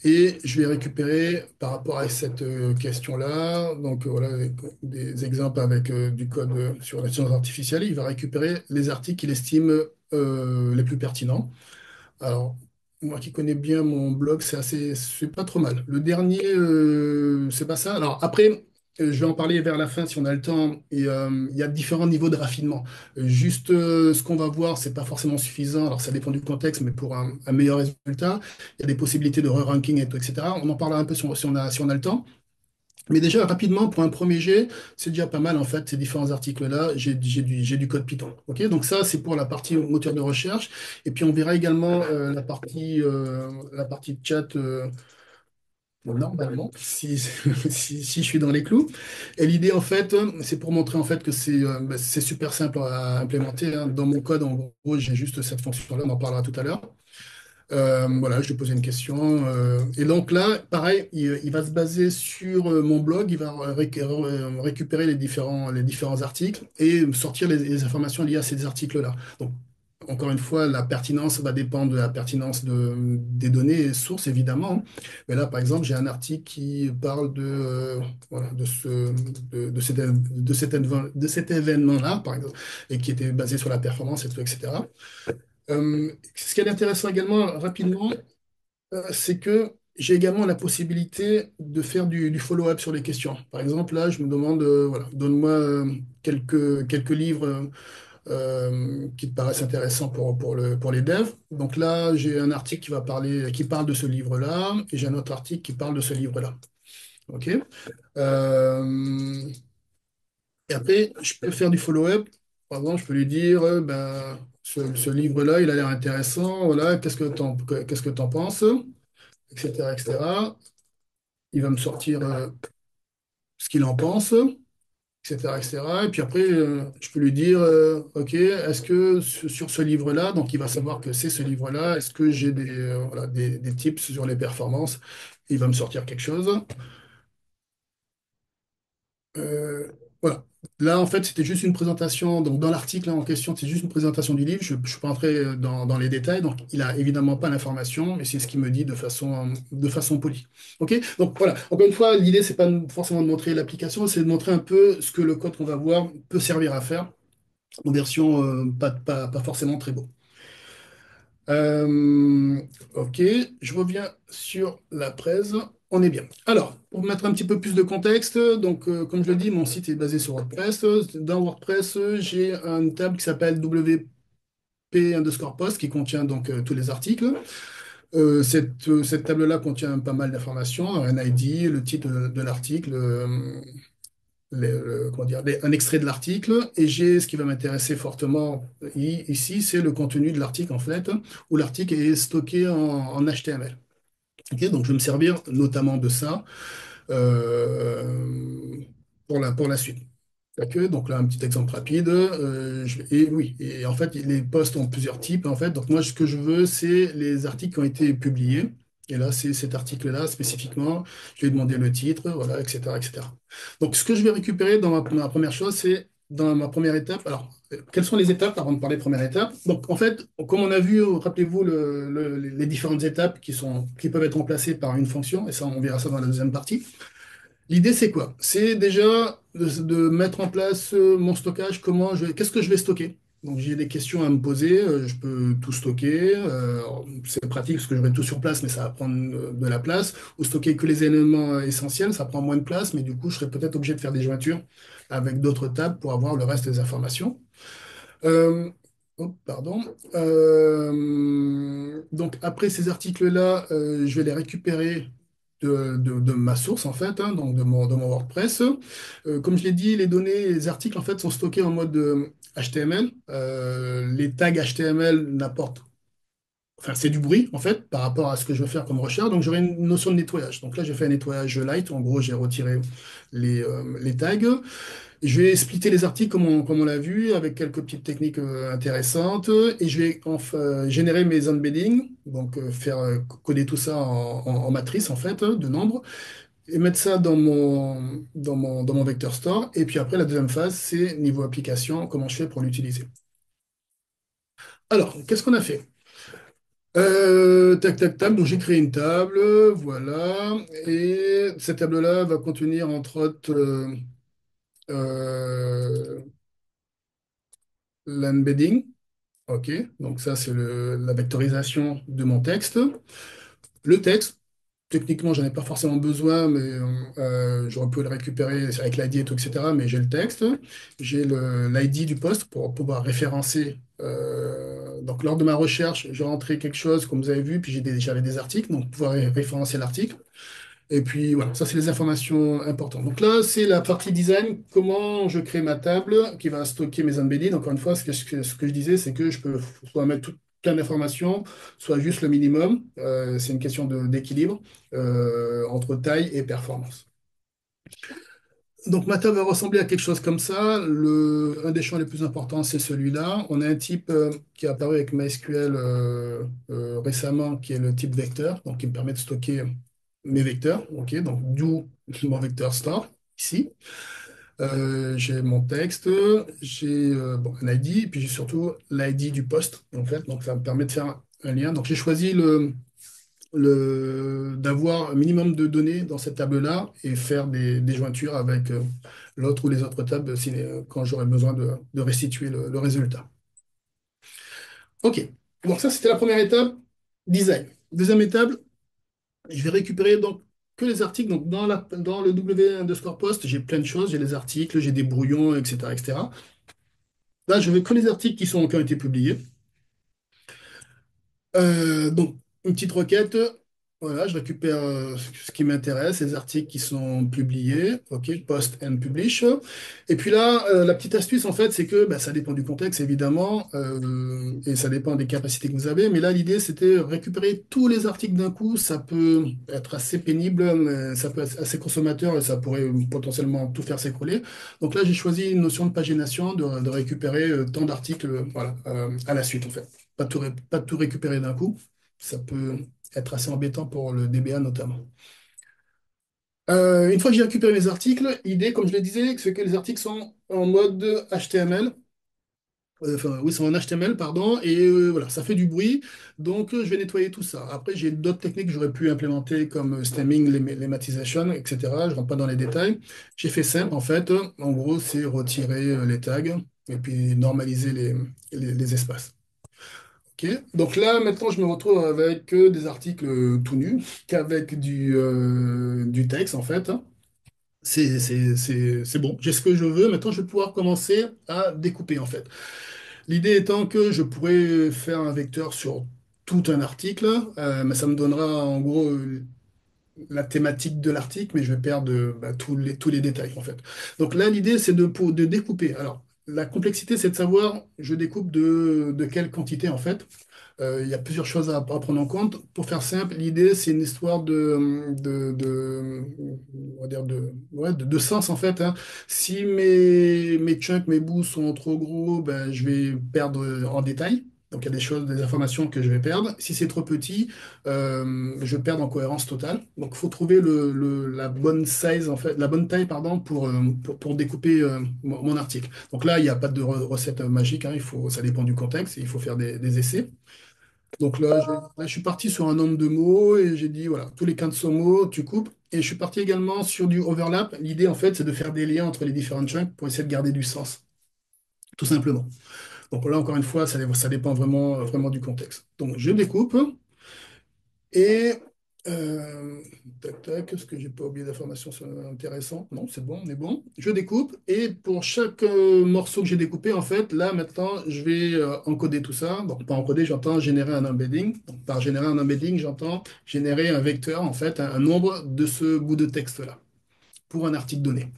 Et je vais récupérer par rapport à cette question-là, donc voilà, avec des exemples avec du code sur l'intelligence artificielle, il va récupérer les articles qu'il estime les plus pertinents. Alors, moi qui connais bien mon blog, c'est pas trop mal. Le dernier, c'est pas ça. Alors après, je vais en parler vers la fin si on a le temps. Et il y a différents niveaux de raffinement. Juste ce qu'on va voir, c'est pas forcément suffisant. Alors ça dépend du contexte, mais pour un meilleur résultat, il y a des possibilités de re-ranking et tout, etc. On en parlera un peu si on a le temps. Mais déjà, rapidement, pour un premier jet, c'est déjà pas mal, en fait, ces différents articles-là. J'ai du code Python. OK? Donc ça, c'est pour la partie moteur de recherche. Et puis, on verra également la partie chat, bon, normalement, si je suis dans les clous. Et l'idée, en fait, c'est pour montrer, en fait, que c'est super simple à implémenter, hein. Dans mon code, en gros, j'ai juste cette fonction-là. On en parlera tout à l'heure. Voilà, je lui posais une question. Et donc là, pareil, il va se baser sur mon blog, il va récupérer les différents articles et sortir les informations liées à ces articles-là. Donc, encore une fois, la pertinence va dépendre de la pertinence des données sources, évidemment. Mais là, par exemple, j'ai un article qui parle voilà, de cet événement-là, par exemple, et qui était basé sur la performance et tout, etc. Ce qui est intéressant également, rapidement, c'est que j'ai également la possibilité de faire du follow-up sur les questions. Par exemple, là, je me demande, voilà, donne-moi quelques livres qui te paraissent intéressants pour les devs. Donc là, j'ai un article qui parle de ce livre-là, et j'ai un autre article qui parle de ce livre-là. OK? Euh, et après, je peux faire du follow-up. Par exemple, je peux lui dire, ce livre-là, il a l'air intéressant. Voilà, qu'est-ce que t'en penses? Etc., etc. Il va me sortir ce qu'il en pense, etc., etc. Et puis après, je peux lui dire, OK, est-ce que sur ce livre-là, donc il va savoir que c'est ce livre-là, est-ce que j'ai voilà, des tips sur les performances? Il va me sortir quelque chose. Euh, voilà. Là, en fait, c'était juste une présentation. Donc, dans l'article en question, c'est juste une présentation du livre. Je ne suis pas entré dans les détails. Donc, il n'a évidemment pas l'information, mais c'est ce qu'il me dit de façon polie. OK? Donc, voilà. Encore une fois, l'idée, c'est pas forcément de montrer l'application, c'est de montrer un peu ce que le code qu'on va voir peut servir à faire en version pas forcément très beau. Ok, je reviens sur la presse. On est bien. Alors, pour mettre un petit peu plus de contexte, donc comme je le dis, mon site est basé sur WordPress. Dans WordPress, j'ai une table qui s'appelle WP_post qui contient donc tous les articles. Cette table-là contient pas mal d'informations, un ID, le titre de l'article, comment dire, un extrait de l'article, et j'ai ce qui va m'intéresser fortement ici, c'est le contenu de l'article en fait, où l'article est stocké en HTML. Ok, donc je vais me servir notamment de ça euh, pour la suite. Donc là, un petit exemple rapide. Et oui, et en fait, les posts ont plusieurs types. En fait, donc moi, ce que je veux, c'est les articles qui ont été publiés. Et là, c'est cet article-là spécifiquement. Je vais demander le titre, voilà, etc., etc. Donc, ce que je vais récupérer dans ma première chose, c'est dans ma première étape. Alors, quelles sont les étapes avant de parler de première étape? Donc, en fait, comme on a vu, rappelez-vous les différentes étapes qui peuvent être remplacées par une fonction. Et ça, on verra ça dans la deuxième partie. L'idée, c'est quoi? C'est déjà de mettre en place mon stockage, qu'est-ce que je vais stocker? Donc, j'ai des questions à me poser, je peux tout stocker, alors, c'est pratique parce que j'aurai tout sur place, mais ça va prendre de la place. Ou stocker que les éléments essentiels, ça prend moins de place, mais du coup, je serai peut-être obligé de faire des jointures avec d'autres tables pour avoir le reste des informations. Euh, oh, pardon. Donc après ces articles-là, je vais les récupérer de ma source en fait, hein, donc de mon WordPress. Comme je l'ai dit, les données, les articles en fait sont stockés en mode HTML. Les tags HTML n'apportent, enfin c'est du bruit en fait par rapport à ce que je veux faire comme recherche. Donc j'aurai une notion de nettoyage. Donc là j'ai fait un nettoyage light. En gros j'ai retiré les tags. Je vais splitter les articles comme on l'a vu, avec quelques petites techniques intéressantes, et je vais générer mes embeddings, donc faire coder tout ça en matrice en fait, de nombres, et mettre ça dans mon vector store. Et puis après, la deuxième phase, c'est niveau application, comment je fais pour l'utiliser. Alors, qu'est-ce qu'on a fait? Tac, tac, tac. Donc, j'ai créé une table, voilà, et cette table-là va contenir entre autres euh, l'embedding. OK, donc ça, c'est la vectorisation de mon texte. Le texte, techniquement, j'en ai pas forcément besoin, mais j'aurais pu le récupérer avec l'ID et tout, etc. Mais j'ai le texte, j'ai l'ID du poste pour pouvoir référencer. Donc, lors de ma recherche, j'ai rentré quelque chose, comme vous avez vu, puis j'avais des articles, donc pouvoir référencer l'article. Et puis voilà, ça c'est les informations importantes. Donc là, c'est la partie design, comment je crée ma table qui va stocker mes embeddings. Encore une fois, ce que je disais, c'est que je peux soit mettre plein d'informations, soit juste le minimum. C'est une question d'équilibre entre taille et performance. Donc ma table va ressembler à quelque chose comme ça. Un des champs les plus importants, c'est celui-là. On a un type qui est apparu avec MySQL récemment, qui est le type vecteur, donc qui me permet de stocker mes vecteurs. Ok, donc d'où mon vecteur store ici. J'ai mon texte, j'ai bon, un ID, et puis j'ai surtout l'ID du poste, en fait. Donc ça me permet de faire un lien. Donc j'ai choisi d'avoir un minimum de données dans cette table-là et faire des jointures avec l'autre ou les autres tables quand j'aurai besoin de restituer le résultat. OK. Donc ça, c'était la première étape, design. Deuxième étape, je vais récupérer donc que les articles. Donc dans le W underscore post, j'ai plein de choses. J'ai les articles, j'ai des brouillons, etc., etc. Là, je veux que les articles qui ont été publiés. Donc, une petite requête. Voilà, je récupère ce qui m'intéresse, les articles qui sont publiés. OK, post and publish. Et puis là, la petite astuce, en fait, c'est que bah, ça dépend du contexte, évidemment, et ça dépend des capacités que vous avez. Mais là, l'idée, c'était récupérer tous les articles d'un coup. Ça peut être assez pénible, mais ça peut être assez consommateur et ça pourrait potentiellement tout faire s'écrouler. Donc là, j'ai choisi une notion de pagination, de récupérer tant d'articles voilà, à la suite, en fait. Pas tout récupérer d'un coup. Ça peut être assez embêtant pour le DBA notamment. Une fois que j'ai récupéré mes articles, l'idée, comme je le disais, c'est que les articles sont en mode HTML. Enfin, oui, c'est en HTML, pardon, et voilà, ça fait du bruit, donc je vais nettoyer tout ça. Après, j'ai d'autres techniques que j'aurais pu implémenter comme stemming, lemmatization, etc. Je rentre pas dans les détails. J'ai fait simple, en fait. En gros, c'est retirer les tags et puis normaliser les espaces. Ok. Donc là, maintenant, je me retrouve avec des articles tout nus, qu'avec du texte, en fait. C'est bon, j'ai ce que je veux. Maintenant, je vais pouvoir commencer à découper, en fait. L'idée étant que je pourrais faire un vecteur sur tout un article, mais ça me donnera en gros la thématique de l'article, mais je vais perdre bah, tous les détails en fait. Donc là, l'idée, c'est de découper. Alors, la complexité, c'est de savoir, je découpe de quelle quantité en fait. Il y a plusieurs choses à prendre en compte. Pour faire simple, l'idée, c'est une histoire on va dire de sens en fait, hein. Si mes chunks, mes bouts sont trop gros, ben, je vais perdre en détail. Donc il y a des choses, des informations que je vais perdre. Si c'est trop petit, je vais perdre en cohérence totale. Donc il faut trouver la bonne size, en fait, la bonne taille, pardon, pour découper mon article. Donc là, il n'y a pas de recette magique, hein. Ça dépend du contexte, et il faut faire des essais. Donc là, je suis parti sur un nombre de mots et j'ai dit, voilà, tous les 1500 mots, tu coupes. Et je suis parti également sur du overlap. L'idée, en fait, c'est de faire des liens entre les différents chunks pour essayer de garder du sens, tout simplement. Donc là, encore une fois, ça dépend vraiment du contexte. Donc je découpe et... tac, tac, est-ce que j'ai pas oublié d'informations intéressantes? Non, c'est bon, on est bon. Je découpe et pour chaque morceau que j'ai découpé, en fait, là maintenant, je vais encoder tout ça. Donc pas encoder, j'entends générer un embedding. Donc par générer un embedding, j'entends générer un vecteur, en fait, un nombre de ce bout de texte-là pour un article donné.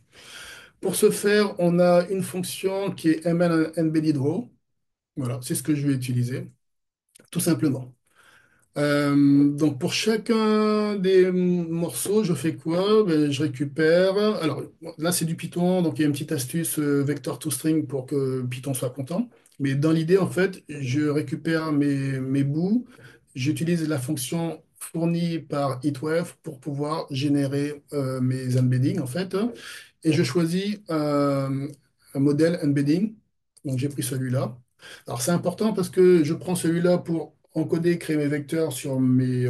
Pour ce faire, on a une fonction qui est ML Embedded Row. Voilà, c'est ce que je vais utiliser, tout simplement. Donc pour chacun des morceaux, je fais quoi? Ben, je récupère. Alors là, c'est du Python, donc il y a une petite astuce vector toString pour que Python soit content. Mais dans l'idée, en fait, je récupère mes bouts. J'utilise la fonction fournie par Heatwave pour pouvoir générer mes embeddings, en fait. Et je choisis un modèle embedding. Donc j'ai pris celui-là. Alors c'est important parce que je prends celui-là pour encoder, créer mes vecteurs sur mes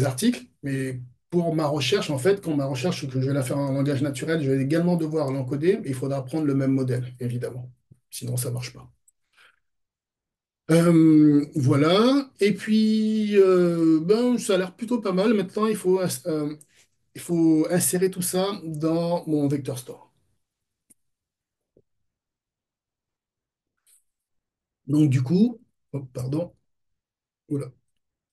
articles, mais pour ma recherche, en fait, quand ma recherche, que je vais la faire en langage naturel, je vais également devoir l'encoder, et il faudra prendre le même modèle, évidemment. Sinon, ça ne marche pas. Voilà. Et puis, ben, ça a l'air plutôt pas mal. Maintenant, il faut insérer tout ça dans mon vector store. Donc, du coup, oh, pardon. Oula.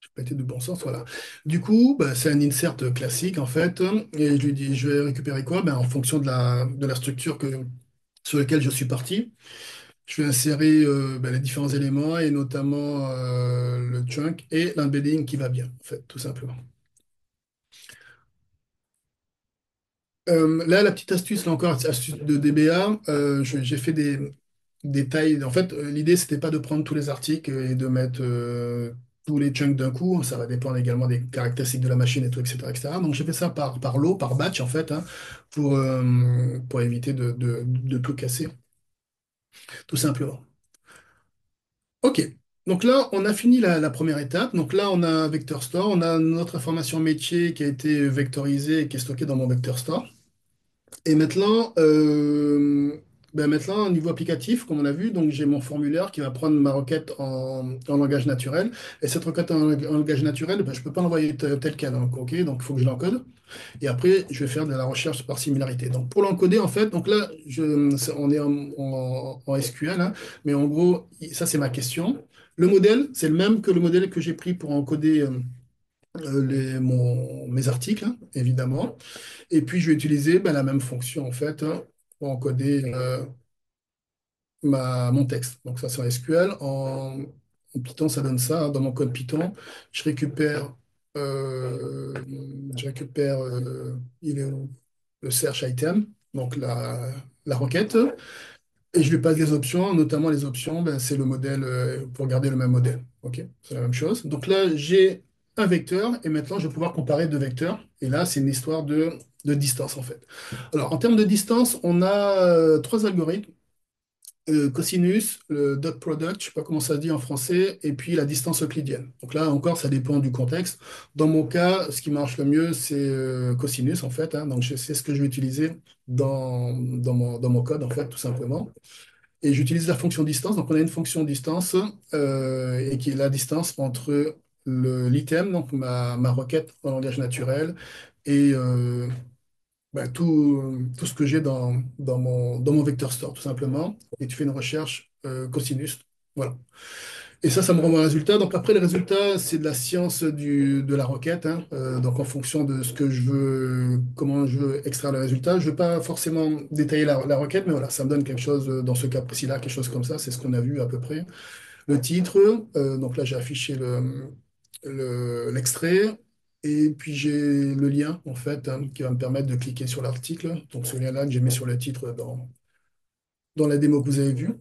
J'ai pas été de bon sens, voilà. Du coup, bah, c'est un insert classique en fait, et je lui dis, je vais récupérer quoi? Ben, en fonction de la structure sur laquelle je suis parti, je vais insérer ben, les différents éléments et notamment le chunk et l'embedding qui va bien, en fait, tout simplement. Là, la petite astuce, là encore, astuce de DBA, j'ai fait des tailles. En fait, l'idée, c'était pas de prendre tous les articles et de mettre tous les chunks d'un coup. Ça va dépendre également des caractéristiques de la machine et tout, etc., etc. Donc, j'ai fait ça par lot, par batch, en fait, hein, pour éviter de tout casser, tout simplement. OK. Donc là, on a fini la première étape. Donc là, on a un vector store. On a notre information métier qui a été vectorisée et qui est stockée dans mon vector store. Et maintenant, au niveau applicatif, comme on a vu, donc j'ai mon formulaire qui va prendre ma requête en langage naturel. Et cette requête en langage naturel, ben, je ne peux pas l'envoyer tel quel, hein, ok? Donc il faut que je l'encode. Et après, je vais faire de la recherche par similarité. Donc pour l'encoder, en fait, donc là, on est en SQL, hein, mais en gros, ça c'est ma question. Le modèle, c'est le même que le modèle que j'ai pris pour encoder mes articles, hein, évidemment. Et puis, je vais utiliser ben, la même fonction, en fait, hein, pour encoder mon texte. Donc, ça, c'est en SQL. En Python, ça donne ça, hein. Dans mon code Python, je récupère, euh, il est où? Le search item, donc la requête, et je lui passe des options, notamment les options, ben, c'est le modèle pour garder le même modèle. OK? C'est la même chose. Donc là, j'ai un vecteur et maintenant je vais pouvoir comparer deux vecteurs. Et là, c'est une histoire de distance en fait. Alors, en termes de distance, on a trois algorithmes. Cosinus, le dot product, je ne sais pas comment ça se dit en français, et puis la distance euclidienne. Donc là encore, ça dépend du contexte. Dans mon cas, ce qui marche le mieux, c'est cosinus en fait, hein. Donc c'est ce que je vais utiliser dans mon code en fait, tout simplement. Et j'utilise la fonction distance. Donc, on a une fonction distance et qui est la distance entre l'item, donc ma requête en langage naturel, et ben, tout ce que j'ai dans mon vector store, tout simplement. Et tu fais une recherche cosinus. Voilà. Et ça me renvoie un résultat. Donc, après, le résultat, c'est de la science de la requête, hein. Donc, en fonction de ce que je veux, comment je veux extraire le résultat. Je ne veux pas forcément détailler la requête, mais voilà, ça me donne quelque chose, dans ce cas précis-là, quelque chose comme ça. C'est ce qu'on a vu à peu près. Le titre, donc là, j'ai affiché l'extrait. Et puis j'ai le lien, en fait, qui va me permettre de cliquer sur l'article. Donc ce lien-là que j'ai mis sur le titre dans la démo que vous avez vue.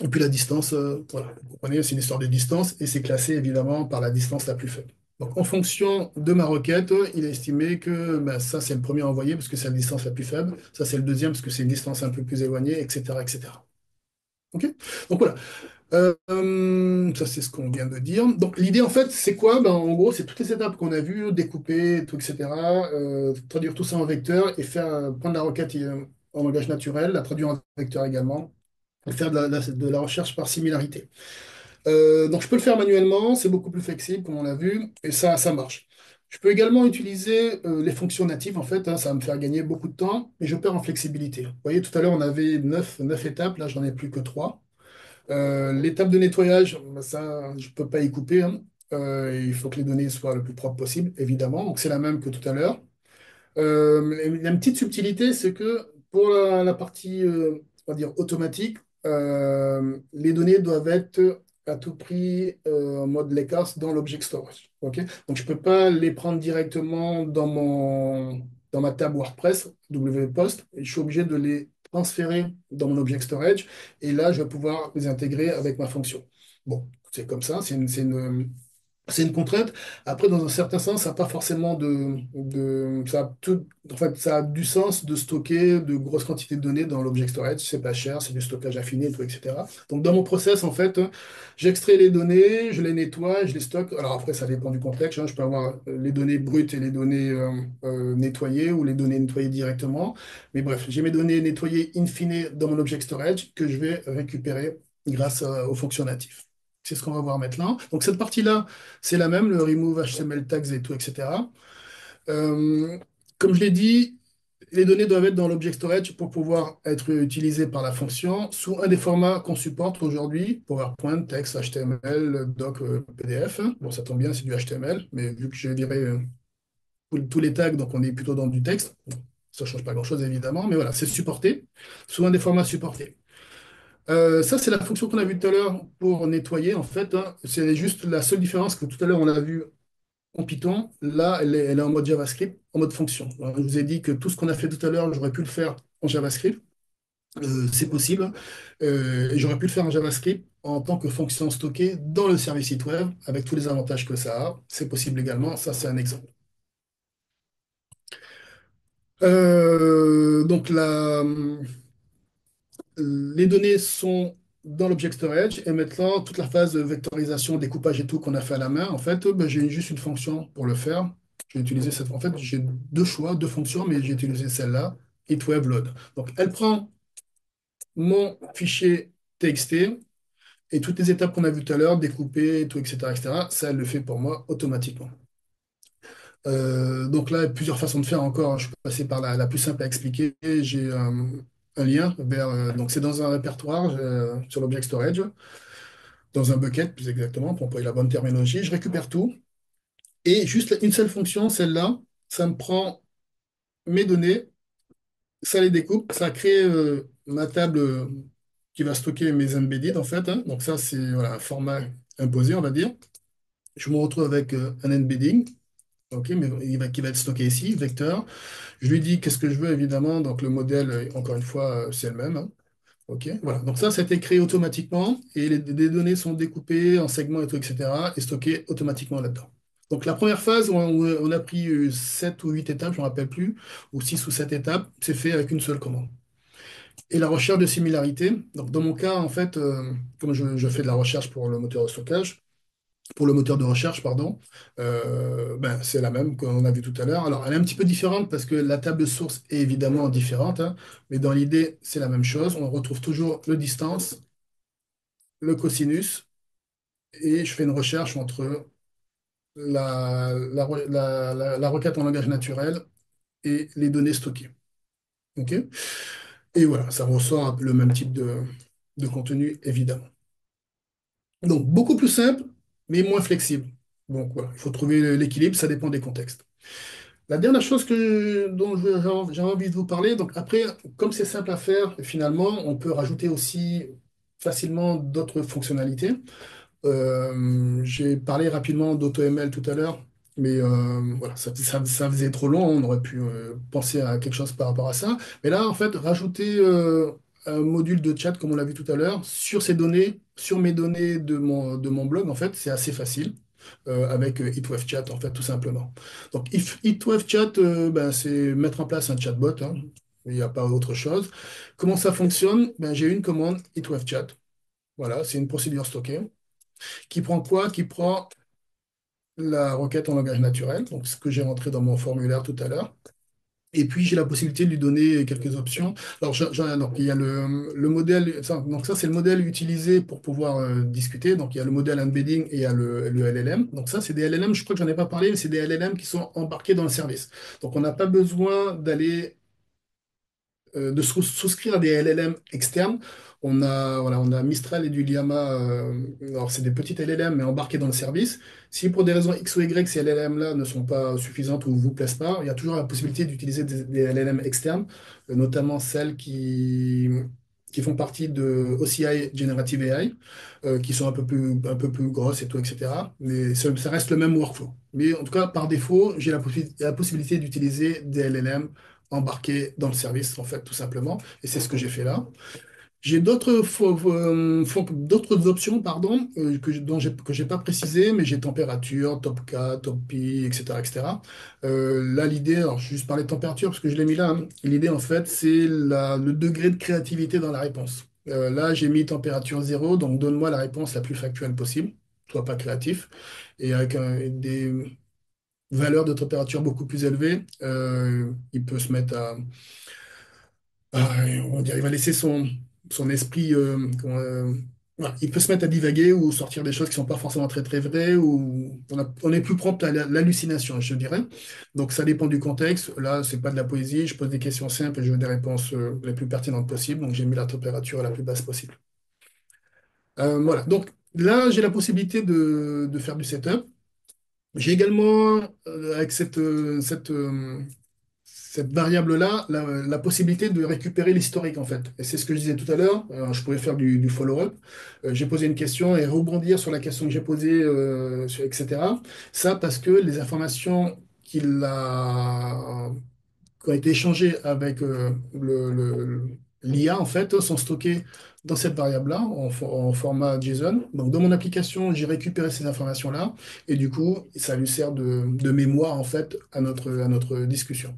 Et puis la distance, voilà, vous comprenez, c'est une histoire de distance et c'est classé évidemment par la distance la plus faible. Donc en fonction de ma requête, il a estimé que ben, ça c'est le premier à envoyer parce que c'est la distance la plus faible, ça c'est le deuxième parce que c'est une distance un peu plus éloignée, etc. etc. Ok. Donc voilà. Ça, c'est ce qu'on vient de dire. Donc, l'idée, en fait, c'est quoi? Ben, en gros, c'est toutes les étapes qu'on a vues, découper, tout, etc. Traduire tout ça en vecteur et faire prendre la requête en langage naturel, la traduire en vecteur également, et faire de la recherche par similarité. Donc, je peux le faire manuellement, c'est beaucoup plus flexible, comme on l'a vu, et ça marche. Je peux également utiliser les fonctions natives, en fait, ça va me faire gagner beaucoup de temps, mais je perds en flexibilité. Vous voyez, tout à l'heure, on avait neuf étapes, là, j'en ai plus que 3. L'étape de nettoyage, bah, ça, je ne peux pas y couper, hein. Il faut que les données soient le plus propres possible, évidemment. Donc, c'est la même que tout à l'heure. Il y a une petite subtilité, c'est que pour la partie, on va dire, automatique, les données doivent être à tout prix en mode Lakehouse dans l'object storage. Ok. Donc, je ne peux pas les prendre directement dans ma table WordPress, wpost, et je suis obligé de les transférer dans mon object storage, et là, je vais pouvoir les intégrer avec ma fonction. Bon, c'est comme ça, c'est une contrainte. Après, dans un certain sens, ça n'a pas forcément ça a en fait, ça a du sens de stocker de grosses quantités de données dans l'object storage. C'est pas cher, c'est du stockage affiné, tout, etc. Donc, dans mon process, en fait, j'extrais les données, je les nettoie, je les stocke. Alors après, ça dépend du contexte, hein. Je peux avoir les données brutes et les données nettoyées ou les données nettoyées directement. Mais bref, j'ai mes données nettoyées in fine dans mon object storage que je vais récupérer grâce aux fonctions natives. C'est ce qu'on va voir maintenant. Donc cette partie-là, c'est la même, le remove HTML tags et tout, etc. Euh, Comme je l'ai dit, les données doivent être dans l'object storage pour pouvoir être utilisées par la fonction sous un des formats qu'on supporte aujourd'hui, PowerPoint, texte, HTML, doc, PDF. Bon, ça tombe bien, c'est du HTML, mais vu que je dirais tous les tags, donc on est plutôt dans du texte. Bon, ça ne change pas grand-chose, évidemment, mais voilà, c'est supporté sous un des formats supportés. Ça, c'est la fonction qu'on a vue tout à l'heure pour nettoyer, en fait, hein. C'est juste la seule différence que tout à l'heure, on a vu en Python. Là, elle est en mode JavaScript, en mode fonction. Alors, je vous ai dit que tout ce qu'on a fait tout à l'heure, j'aurais pu le faire en JavaScript. C'est possible. Et j'aurais pu le faire en JavaScript en tant que fonction stockée dans le service site web, avec tous les avantages que ça a. C'est possible également. Ça, c'est un exemple. Donc, les données sont dans l'object storage et maintenant toute la phase de vectorisation, découpage et tout qu'on a fait à la main, en fait, ben, j'ai juste une fonction pour le faire. J'ai utilisé cette. En fait, j'ai deux choix, deux fonctions, mais j'ai utilisé celle-là, itWebLoad. Donc, elle prend mon fichier TXT et toutes les étapes qu'on a vues tout à l'heure, découper, tout, etc., etc., ça, elle le fait pour moi automatiquement. Donc là, il y a plusieurs façons de faire encore. Je peux passer par la plus simple à expliquer. J'ai un lien vers. Donc c'est dans un répertoire sur l'object storage, dans un bucket plus exactement, pour employer la bonne terminologie. Je récupère tout et juste une seule fonction, celle-là, ça me prend mes données, ça les découpe, ça crée ma table qui va stocker mes embedded en fait, hein. Donc ça, c'est voilà, un format imposé, on va dire. Je me retrouve avec un embedding. OK, mais qui va être stocké ici, vecteur. Je lui dis qu'est-ce que je veux, évidemment. Donc, le modèle, encore une fois, c'est le même, hein. OK, voilà. Donc, ça a été créé automatiquement et les données sont découpées en segments et tout, etc. et stockées automatiquement là-dedans. Donc, la première phase, on a pris 7 ou 8 étapes, je ne me rappelle plus, ou 6 ou 7 étapes, c'est fait avec une seule commande. Et la recherche de similarité. Donc, dans mon cas, en fait, comme je fais de la recherche pour le moteur de stockage, pour le moteur de recherche, pardon, ben, c'est la même qu'on a vu tout à l'heure. Alors, elle est un petit peu différente parce que la table de source est évidemment différente, hein, mais dans l'idée, c'est la même chose. On retrouve toujours le distance, le cosinus, et je fais une recherche entre la requête en langage naturel et les données stockées. OK? Et voilà, ça ressort un peu le même type de contenu, évidemment. Donc, beaucoup plus simple, mais moins flexible. Donc, voilà, il faut trouver l'équilibre, ça dépend des contextes. La dernière chose dont j'ai envie de vous parler, donc après, comme c'est simple à faire, finalement, on peut rajouter aussi facilement d'autres fonctionnalités. J'ai parlé rapidement d'AutoML tout à l'heure. Mais voilà, ça faisait trop long, on aurait pu penser à quelque chose par rapport à ça. Mais là, en fait, rajouter un module de chat, comme on l'a vu tout à l'heure, sur ces données, sur mes données de mon blog, en fait, c'est assez facile avec HeatWave Chat, en fait, tout simplement. Donc, HeatWave Chat, ben, c'est mettre en place un chatbot, hein. Il n'y a pas autre chose. Comment ça fonctionne? Ben, j'ai une commande HeatWave Chat. Voilà, c'est une procédure stockée qui prend quoi? Qui prend la requête en langage naturel, donc ce que j'ai rentré dans mon formulaire tout à l'heure. Et puis, j'ai la possibilité de lui donner quelques options. Alors, donc, il y a le modèle, donc ça, c'est le modèle utilisé pour pouvoir discuter. Donc, il y a le modèle embedding et il y a le LLM. Donc, ça, c'est des LLM, je crois que j'en ai pas parlé, mais c'est des LLM qui sont embarqués dans le service. Donc, on n'a pas besoin d'aller de souscrire à des LLM externes. On a Mistral et du Llama. Alors, c'est des petites LLM, mais embarquées dans le service. Si pour des raisons X ou Y, ces LLM-là ne sont pas suffisantes ou ne vous plaisent pas, il y a toujours la possibilité d'utiliser des LLM externes, notamment celles qui font partie de OCI Generative AI, qui sont un peu plus grosses et tout, etc. Mais ça reste le même workflow. Mais en tout cas, par défaut, j'ai la possibilité d'utiliser des LLM embarqué dans le service, en fait, tout simplement. Et c'est ce que j'ai fait là. J'ai d'autres options, pardon, que j'ai pas précisé, mais j'ai température, top K, top Pi, etc., etc. Là, l'idée, alors je vais juste parler de température parce que je l'ai mis là, hein. L'idée, en fait, c'est le degré de créativité dans la réponse. Là, j'ai mis température zéro, donc donne-moi la réponse la plus factuelle possible. Sois pas créatif. Et avec des valeurs de température beaucoup plus élevées, il peut se mettre on va dire, il va laisser son esprit, voilà, il peut se mettre à divaguer ou sortir des choses qui sont pas forcément très très vraies, ou on est plus prompt à l'hallucination, je dirais. Donc ça dépend du contexte. Là, c'est pas de la poésie, je pose des questions simples et je veux des réponses les plus pertinentes possibles. Donc j'ai mis la température la plus basse possible. Voilà. Donc là, j'ai la possibilité de faire du setup. J'ai également, avec cette variable-là, la possibilité de récupérer l'historique, en fait. Et c'est ce que je disais tout à l'heure. Je pouvais faire du follow-up. J'ai posé une question et rebondir sur la question que j'ai posée, etc. Ça parce que les informations qui ont été échangées avec l'IA, en fait, sont stockées dans cette variable-là, en format JSON. Donc, dans mon application, j'ai récupéré ces informations-là. Et du coup, ça lui sert de mémoire, en fait, à notre discussion.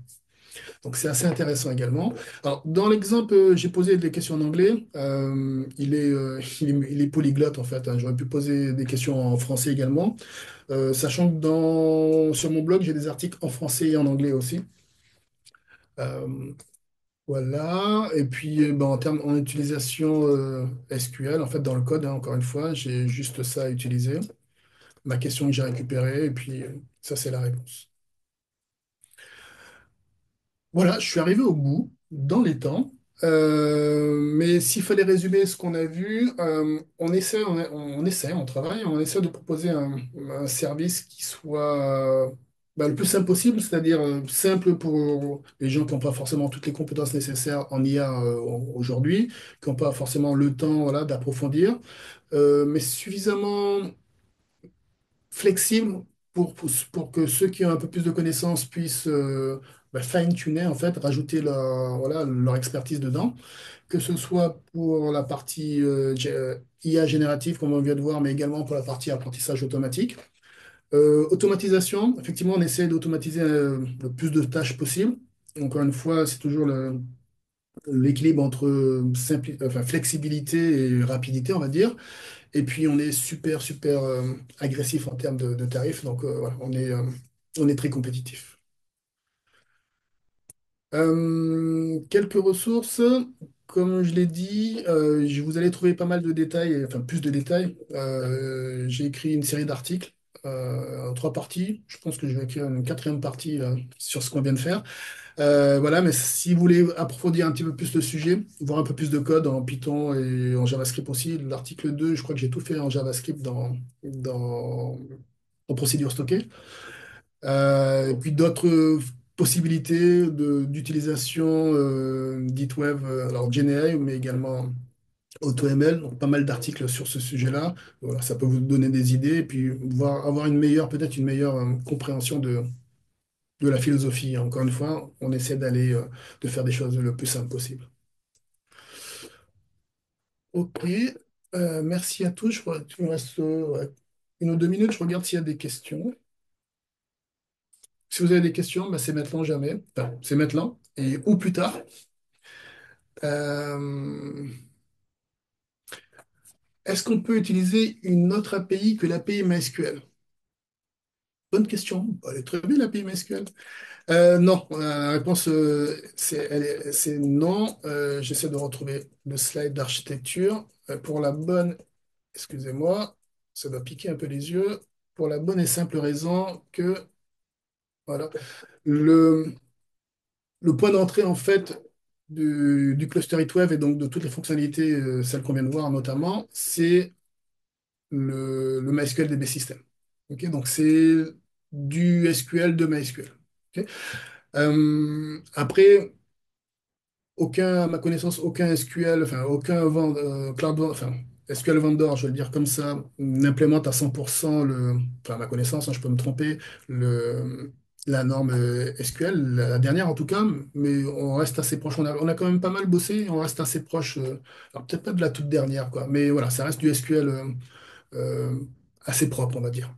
Donc c'est assez intéressant également. Alors, dans l'exemple, j'ai posé des questions en anglais. Il est polyglotte en fait, hein. J'aurais pu poser des questions en français également. Sachant que sur mon blog, j'ai des articles en français et en anglais aussi. Euh, voilà. Et puis, ben, en utilisation SQL, en fait, dans le code, hein, encore une fois, j'ai juste ça à utiliser. Ma question que j'ai récupérée, et puis ça, c'est la réponse. Voilà, je suis arrivé au bout, dans les temps. Mais s'il fallait résumer ce qu'on a vu, on travaille, on essaie de proposer un service qui soit le plus simple possible, c'est-à-dire simple pour les gens qui n'ont pas forcément toutes les compétences nécessaires en IA aujourd'hui, qui n'ont pas forcément le temps, voilà, d'approfondir, mais suffisamment flexible pour que ceux qui ont un peu plus de connaissances puissent fine-tuner, en fait, rajouter voilà, leur expertise dedans, que ce soit pour la partie IA générative, comme on vient de voir, mais également pour la partie apprentissage automatique. Automatisation, effectivement, on essaie d'automatiser le plus de tâches possible. Encore une fois, c'est toujours l'équilibre entre enfin, flexibilité et rapidité, on va dire. Et puis, on est super, super agressif en termes de tarifs. Donc, voilà, on est très compétitif. Quelques ressources. Comme je l'ai dit, vous allez trouver pas mal de détails, enfin plus de détails. J'ai écrit une série d'articles en trois parties. Je pense que je vais écrire une quatrième partie sur ce qu'on vient de faire. Voilà, mais si vous voulez approfondir un petit peu plus le sujet, voir un peu plus de code en Python et en JavaScript aussi, l'article 2, je crois que j'ai tout fait en JavaScript en procédure stockée. Et puis d'autres possibilités d'utilisation d'HeatWave, alors GenAI, mais également AutoML, donc pas mal d'articles sur ce sujet-là. Voilà, ça peut vous donner des idées et puis voir, avoir une meilleure, peut-être une meilleure compréhension de la philosophie. Encore une fois, on essaie de faire des choses le plus simple possible. Ok, merci à tous. Il me reste ouais, 1 ou 2 minutes. Je regarde s'il y a des questions. Si vous avez des questions, bah, c'est maintenant, jamais. Enfin, c'est maintenant et ou plus tard. Euh, Est-ce qu'on peut utiliser une autre API que l'API MySQL? Bonne question. Elle est très bien, l'API MySQL. Non, la réponse c'est non. J'essaie de retrouver le slide d'architecture. Pour la bonne, excusez-moi, ça doit piquer un peu les yeux. Pour la bonne et simple raison que voilà, le, le point d'entrée en fait du cluster HeatWave et donc de toutes les fonctionnalités, celles qu'on vient de voir notamment, c'est le MySQL DB System. Ok, donc c'est du SQL de MySQL. Ok. Après, à ma connaissance, aucun SQL, enfin aucun enfin, SQL vendor, je vais le dire comme ça, n'implémente à 100% enfin à ma connaissance, hein, je peux me tromper, la norme SQL, la dernière en tout cas, mais on reste assez proche. On a quand même pas mal bossé, on reste assez proche, alors peut-être pas de la toute dernière, quoi, mais voilà, ça reste du SQL euh, assez propre, on va dire.